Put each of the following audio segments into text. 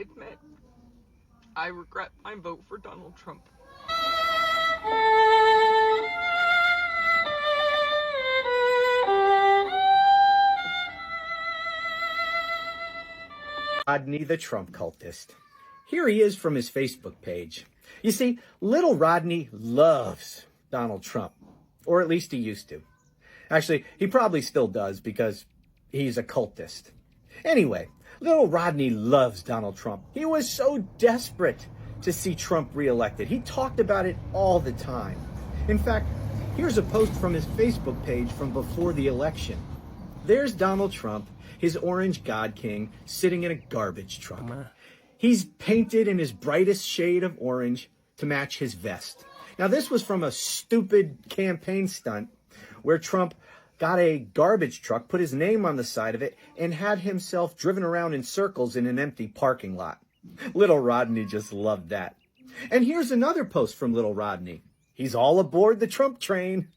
admit, I regret my vote for Donald Trump. Rodney the Trump cultist. Here he is from his Facebook page. You see, little Rodney loves Donald Trump, or at least he used to. Actually, he probably still does because he's a cultist. Anyway, little Rodney loves Donald Trump. He was so desperate to see Trump reelected. He talked about it all the time. In fact, here's a post from his Facebook page from before the election. There's Donald Trump, his orange God King, sitting in a garbage truck. He's painted in his brightest shade of orange to match his vest. Now, this was from a stupid campaign stunt where Trump got a garbage truck, put his name on the side of it, and had himself driven around in circles in an empty parking lot. Little Rodney just loved that. And here's another post from little Rodney. He's all aboard the Trump train.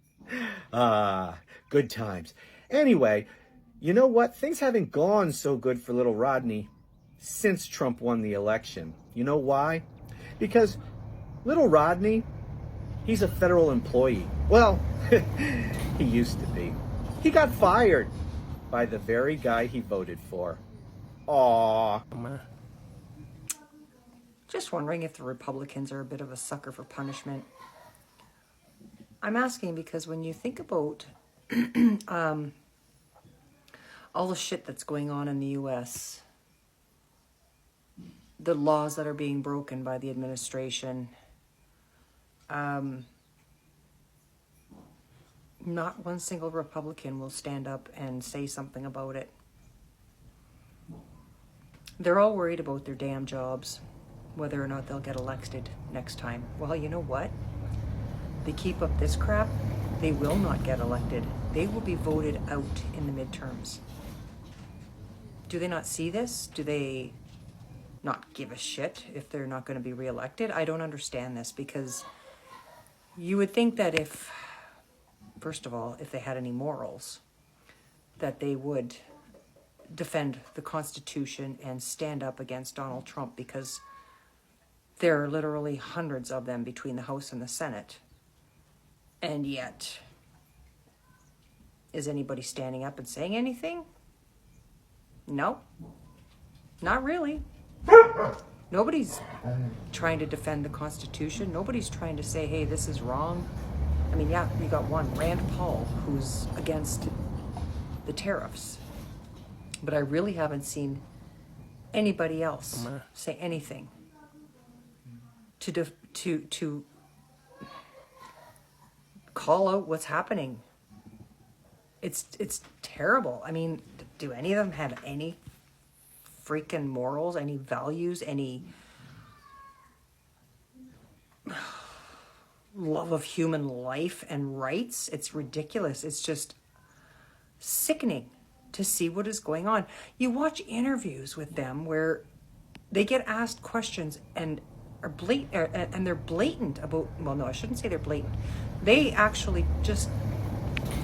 Ah, good times. Anyway, you know what? Things haven't gone so good for little Rodney since Trump won the election. You know why? Because little Rodney, he's a federal employee. Well, he used to be. He got fired by the very guy he voted for. Aww. Just wondering if the Republicans are a bit of a sucker for punishment. I'm asking because when you think about all the shit that's going on in the U.S., the laws that are being broken by the administration, not one single Republican will stand up and say something about it. They're all worried about their damn jobs, whether or not they'll get elected next time. Well, you know what? They keep up this crap, they will not get elected. They will be voted out in the midterms. Do they not see this? Do they not give a shit if they're not going to be reelected? I don't understand this, because you would think that if, first of all, if they had any morals, that they would defend the Constitution and stand up against Donald Trump, because there are literally hundreds of them between the House and the Senate. And yet, is anybody standing up and saying anything? No, not really. Nobody's trying to defend the Constitution. Nobody's trying to say, hey, this is wrong. I mean, yeah, you got one, Rand Paul, who's against the tariffs. But I really haven't seen anybody else say anything to call out what's happening. It's terrible. I mean, do any of them have any freaking morals, any values, any love of human life and rights? It's ridiculous. It's just sickening to see what is going on. You watch interviews with them where they get asked questions and are and they're blatant about, well, no, I shouldn't say they're blatant. They actually just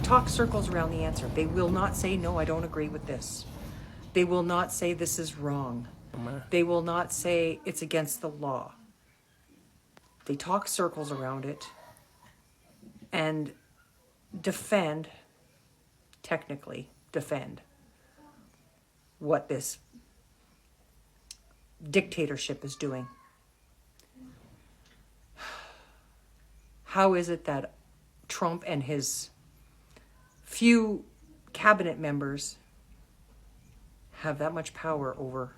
talk circles around the answer. They will not say, no, I don't agree with this. They will not say this is wrong. They will not say it's against the law. They talk circles around it and technically defend what this dictatorship is doing. How is it that Trump and his few cabinet members have that much power over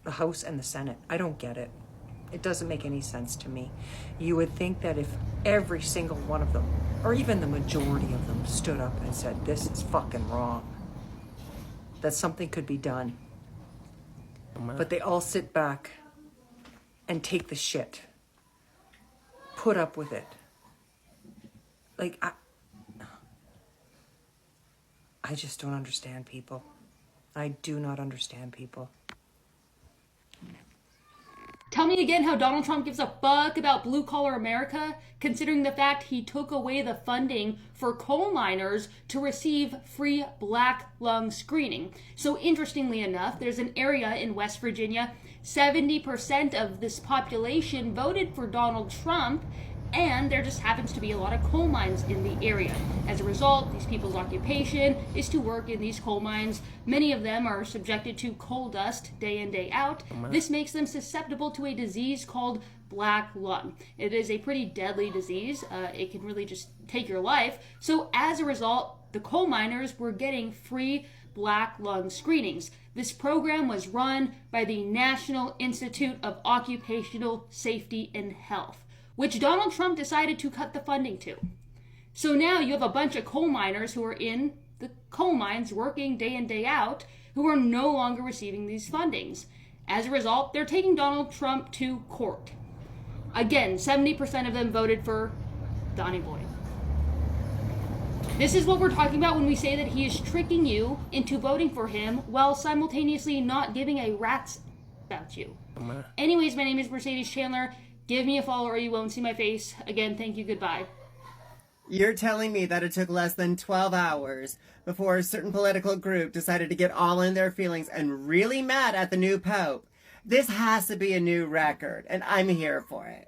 the House and the Senate? I don't get it. It doesn't make any sense to me. You would think that if every single one of them, or even the majority of them, stood up and said, this is fucking wrong, that something could be done. But they all sit back and take the shit. Put up with it. Like, I just don't understand people. I do not understand people. Tell me again how Donald Trump gives a fuck about blue-collar America, considering the fact he took away the funding for coal miners to receive free black lung screening. So interestingly enough, there's an area in West Virginia, 70% of this population voted for Donald Trump, and there just happens to be a lot of coal mines in the area. As a result, these people's occupation is to work in these coal mines. Many of them are subjected to coal dust day in, day out. This makes them susceptible to a disease called black lung. It is a pretty deadly disease. It can really just take your life. So as a result, the coal miners were getting free black lung screenings. This program was run by the National Institute of Occupational Safety and Health, which Donald Trump decided to cut the funding to. So now you have a bunch of coal miners who are in the coal mines working day in, day out, who are no longer receiving these fundings. As a result, they're taking Donald Trump to court. Again, 70% of them voted for Donny Boy. This is what we're talking about when we say that he is tricking you into voting for him while simultaneously not giving a rat's about you. Anyways, my name is Mercedes Chandler. Give me a follow or you won't see my face. Again, thank you, goodbye. You're telling me that it took less than 12 hours before a certain political group decided to get all in their feelings and really mad at the new pope. This has to be a new record, and I'm here for it.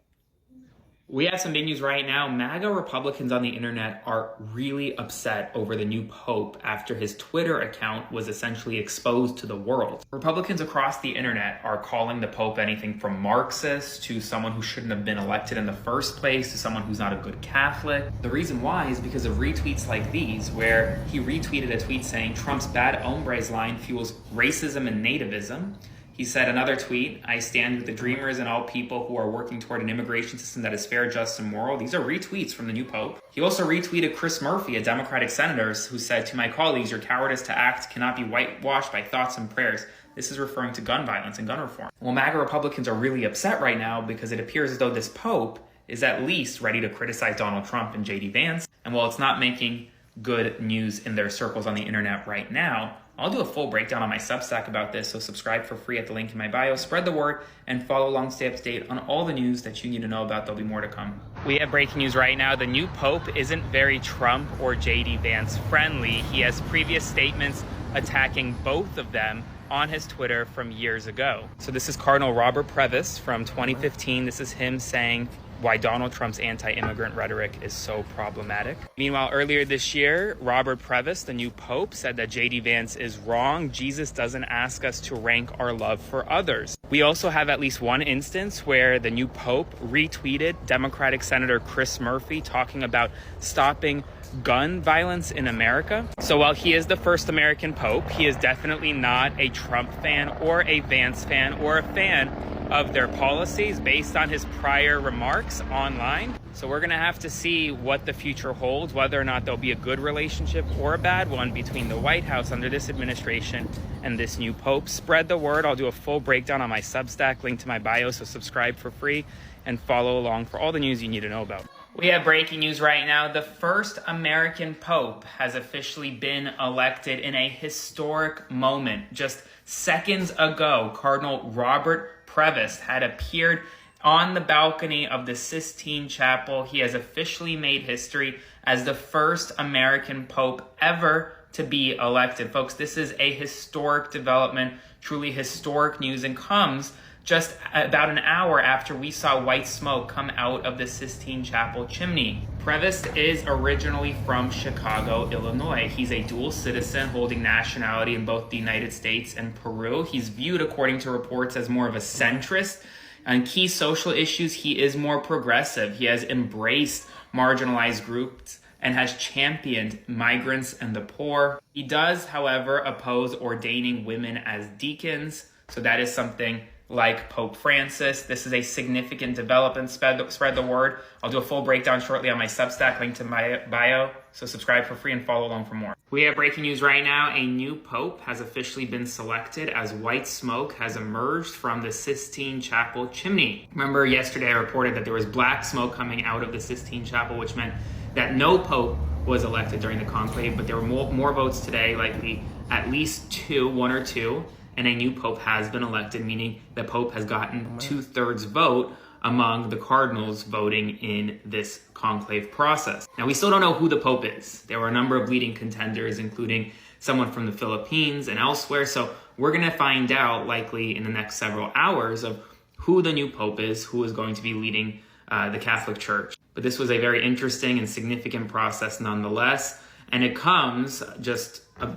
We have some big news right now. MAGA Republicans on the internet are really upset over the new pope after his Twitter account was essentially exposed to the world. Republicans across the internet are calling the pope anything from Marxist to someone who shouldn't have been elected in the first place to someone who's not a good Catholic. The reason why is because of retweets like these, where he retweeted a tweet saying Trump's bad hombres line fuels racism and nativism. He said another tweet, I stand with the dreamers and all people who are working toward an immigration system that is fair, just, and moral. These are retweets from the new pope. He also retweeted Chris Murphy, a Democratic senator, who said, to my colleagues, your cowardice to act cannot be whitewashed by thoughts and prayers. This is referring to gun violence and gun reform. Well, MAGA Republicans are really upset right now because it appears as though this pope is at least ready to criticize Donald Trump and JD Vance. And while it's not making good news in their circles on the internet right now, I'll do a full breakdown on my Substack about this, so subscribe for free at the link in my bio, spread the word, and follow along, stay up to date on all the news that you need to know about. There'll be more to come. We have breaking news right now. The new pope isn't very Trump or JD Vance friendly. He has previous statements attacking both of them on his Twitter from years ago. So this is Cardinal Robert Previs from 2015. This is him saying why Donald Trump's anti-immigrant rhetoric is so problematic. Meanwhile, earlier this year, Robert Previs, the new pope, said that JD Vance is wrong. Jesus doesn't ask us to rank our love for others. We also have at least one instance where the new pope retweeted Democratic Senator Chris Murphy talking about stopping gun violence in America. So while he is the first American pope, he is definitely not a Trump fan or a Vance fan or a fan of their policies based on his prior remarks online. So we're gonna have to see what the future holds, whether or not there'll be a good relationship or a bad one between the White House under this administration and this new pope. Spread the word. I'll do a full breakdown on my Substack, link to my bio, so subscribe for free and follow along for all the news you need to know about. We have breaking news right now. The first American pope has officially been elected in a historic moment. Just seconds ago, Cardinal Robert Previs had appeared on the balcony of the Sistine Chapel. He has officially made history as the first American pope ever to be elected. Folks, this is a historic development, truly historic news, and comes just about an hour after we saw white smoke come out of the Sistine Chapel chimney. Previs is originally from Chicago, Illinois. He's a dual citizen holding nationality in both the United States and Peru. He's viewed, according to reports, as more of a centrist. On key social issues, he is more progressive. He has embraced marginalized groups and has championed migrants and the poor. He does, however, oppose ordaining women as deacons. So that is something like Pope Francis. This is a significant development. Spread the word. I'll do a full breakdown shortly on my Substack, link to my bio, so subscribe for free and follow along for more. We have breaking news right now. A new pope has officially been selected as white smoke has emerged from the Sistine Chapel chimney. Remember yesterday I reported that there was black smoke coming out of the Sistine Chapel, which meant that no pope was elected during the conclave, but there were more votes today, likely at least one or two. and a new pope has been elected, meaning the pope has gotten 2/3 vote among the cardinals voting in this conclave process. Now, we still don't know who the pope is. There were a number of leading contenders, including someone from the Philippines and elsewhere. So we're going to find out likely in the next several hours of who the new pope is, who is going to be leading the Catholic Church. But this was a very interesting and significant process nonetheless, and it comes just a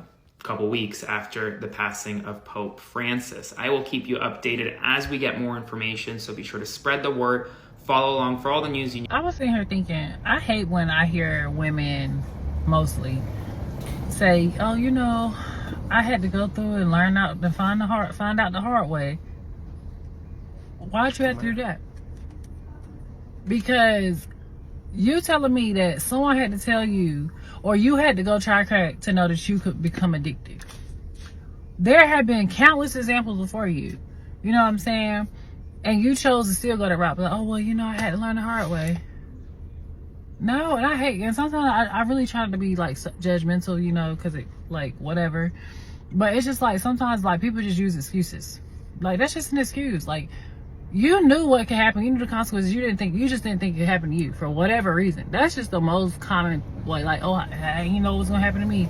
couple weeks after the passing of Pope Francis. I will keep you updated as we get more information, so be sure to spread the word, follow along for all the news you need. I was sitting here thinking, I hate when I hear women mostly say, oh, you know, I had to go through and learn out to find out the hard way. Why'd you have to do that? Because you telling me that someone had to tell you, or you had to go try crack to know that you could become addicted. There have been countless examples before you. You know what I'm saying? And you chose to still go that route. Like, oh, well, you know, I had to learn the hard way. No, and I hate, and sometimes I really try to be like judgmental, you know, because it, like, whatever. But it's just like, sometimes like people just use excuses. Like, that's just an excuse. Like, you knew what could happen. You knew the consequences. You just didn't think it happened to you for whatever reason. That's just the most common way. Like, oh, you know what's gonna happen to me.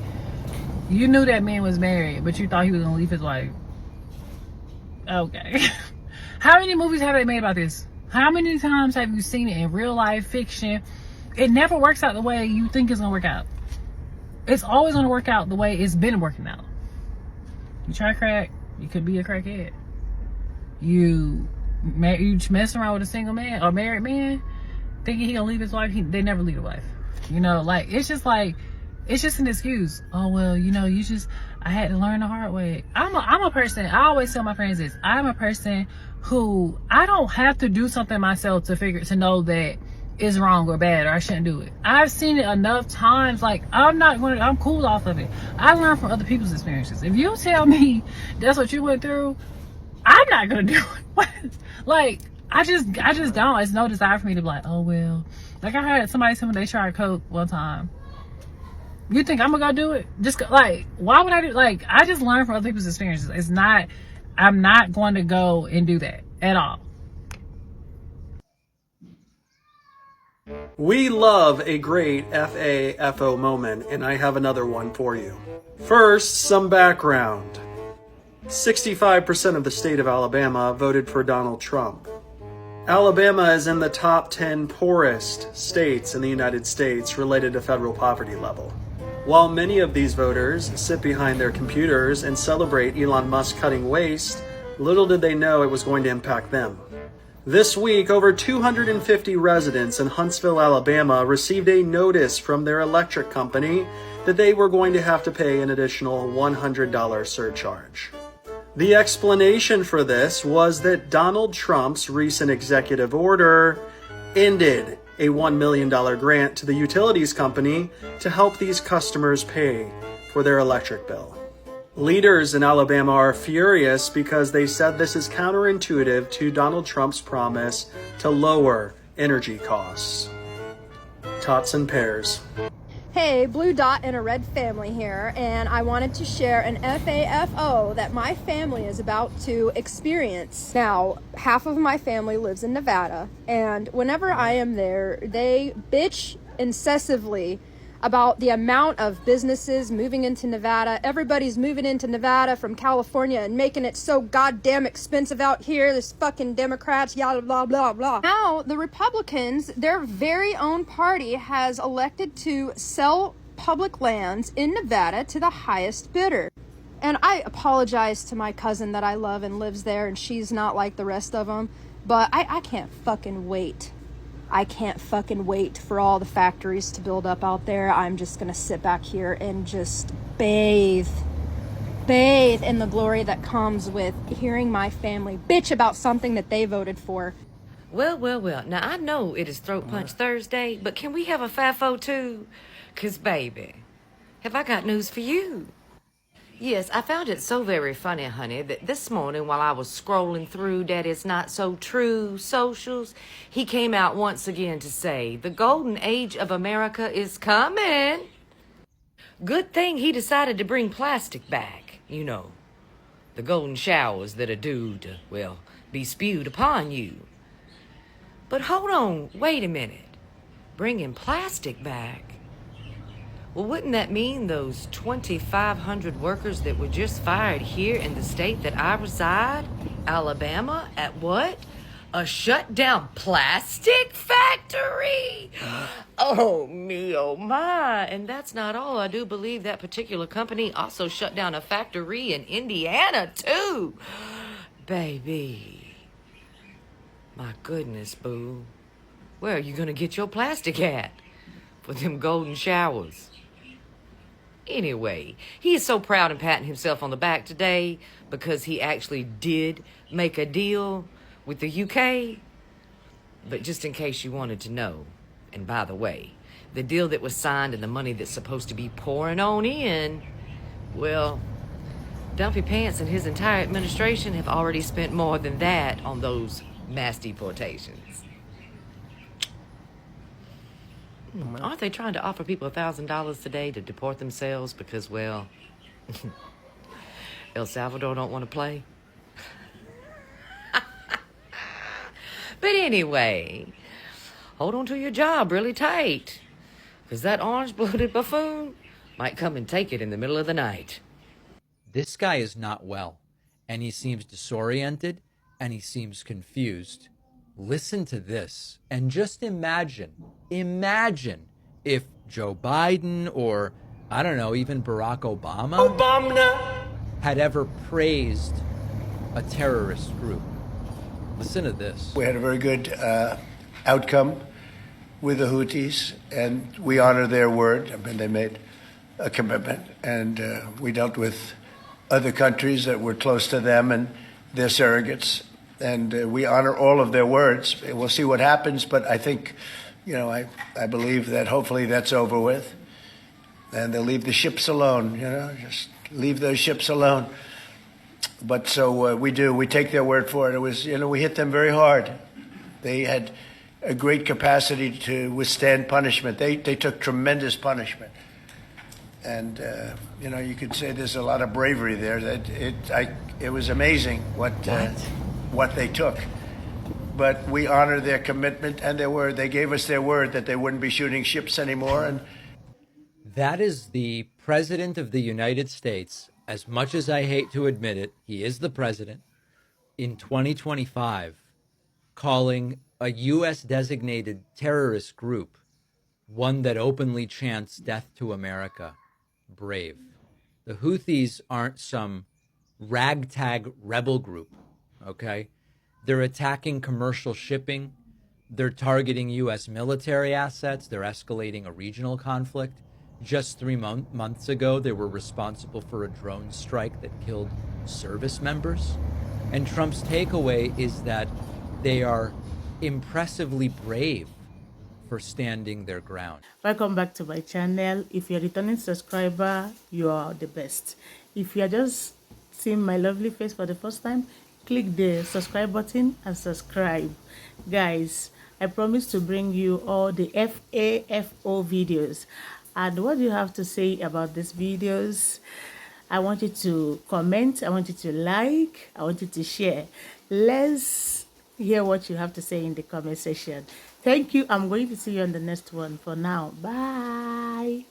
You knew that man was married, but you thought he was gonna leave his wife. Okay. How many movies have they made about this? How many times have you seen it in real life fiction? It never works out the way you think it's gonna work out. It's always gonna work out the way it's been working out. You try crack, you could be a crackhead. You mess around with a single man or married man thinking he gonna leave his wife, they never leave the wife. You know, like, it's just an excuse. Oh, well, you know, I had to learn the hard way. I'm a person, I always tell my friends this, I'm a person who, I don't have to do something myself to know that it's wrong or bad or I shouldn't do it. I've seen it enough times. Like, I'm cool off of it. I learn from other people's experiences. If you tell me that's what you went through, I'm not gonna do it. Like, I just don't. It's no desire for me to be like, oh, well. Like, I had somebody tell me they tried coke one time. You think I'm gonna go do it? Just like, why would I do? Like, I just learn from other people's experiences. I'm not going to go and do that at all. We love a great FAFO moment, and I have another one for you. First, some background. 65% of the state of Alabama voted for Donald Trump. Alabama is in the top 10 poorest states in the United States related to federal poverty level. While many of these voters sit behind their computers and celebrate Elon Musk cutting waste, little did they know it was going to impact them. This week, over 250 residents in Huntsville, Alabama received a notice from their electric company that they were going to have to pay an additional $100 surcharge. The explanation for this was that Donald Trump's recent executive order ended a $1 million grant to the utilities company to help these customers pay for their electric bill. Leaders in Alabama are furious because they said this is counterintuitive to Donald Trump's promise to lower energy costs. Tots and pears. Hey, Blue Dot and a Red Family here, and I wanted to share an FAFO that my family is about to experience. Now, half of my family lives in Nevada, and whenever I am there, they bitch incessantly about the amount of businesses moving into Nevada. Everybody's moving into Nevada from California and making it so goddamn expensive out here. This fucking Democrats, yada, blah, blah, blah. Now, the Republicans, their very own party, has elected to sell public lands in Nevada to the highest bidder. And I apologize to my cousin that I love and lives there, and she's not like the rest of them, but I can't fucking wait. I can't fucking wait for all the factories to build up out there. I'm just gonna sit back here and just bathe in the glory that comes with hearing my family bitch about something that they voted for. Well. Now, I know it is Throat Punch Thursday, but can we have a FAFO too? 'Cause, baby, have I got news for you? Yes, I found it so very funny, honey, that this morning while I was scrolling through Daddy's Not So True socials, he came out once again to say the golden age of America is coming. Good thing he decided to bring plastic back, you know. The golden showers that are due to, well, be spewed upon you. But hold on, wait a minute. Bringing plastic back? Well, wouldn't that mean those 2,500 workers that were just fired here in the state that I reside, Alabama, at what? A shut down plastic factory? Oh, me, oh, my. And that's not all. I do believe that particular company also shut down a factory in Indiana, too. Baby. My goodness, boo. Where are you going to get your plastic at for them golden showers? Anyway, he is so proud and patting himself on the back today because he actually did make a deal with the UK. But just in case you wanted to know, and by the way, the deal that was signed and the money that's supposed to be pouring on in, well, Dumpy Pants and his entire administration have already spent more than that on those mass deportations. Aren't they trying to offer people $1,000 today to deport themselves because, well, El Salvador don't want to play? But anyway, hold on to your job really tight, because that orange-blooded buffoon might come and take it in the middle of the night. This guy is not well, and he seems disoriented, and he seems confused. Listen to this, and just imagine if Joe Biden or, I don't know, even Barack Obama had ever praised a terrorist group. Listen to this. We had a very good outcome with the Houthis, and we honor their word. I mean, they made a commitment, and we dealt with other countries that were close to them and their surrogates. And we honor all of their words. We'll see what happens, but I think, I believe that hopefully that's over with. And they'll leave the ships alone, just leave those ships alone. But so we do. We take their word for it. It was, we hit them very hard. They had a great capacity to withstand punishment. They took tremendous punishment. And, you could say there's a lot of bravery there. It was amazing what they took. But we honor their commitment and their word. They gave us their word that they wouldn't be shooting ships anymore. And that is the President of the United States. As much as I hate to admit it, he is the president in 2025, calling a U.S. designated terrorist group, one that openly chants death to America, brave. The Houthis aren't some ragtag rebel group. Okay, they're attacking commercial shipping. They're targeting U.S. military assets. They're escalating a regional conflict. Just 3 months ago, they were responsible for a drone strike that killed service members. And Trump's takeaway is that they are impressively brave for standing their ground. Welcome back to my channel. If you're a returning subscriber, you are the best. If you're just seeing my lovely face for the first time, click the subscribe button and subscribe. Guys, I promise to bring you all the FAFO videos. And what do you have to say about these videos? I want you to comment, I want you to like, I want you to share. Let's hear what you have to say in the comment section. Thank you. I'm going to see you on the next one. For now, bye.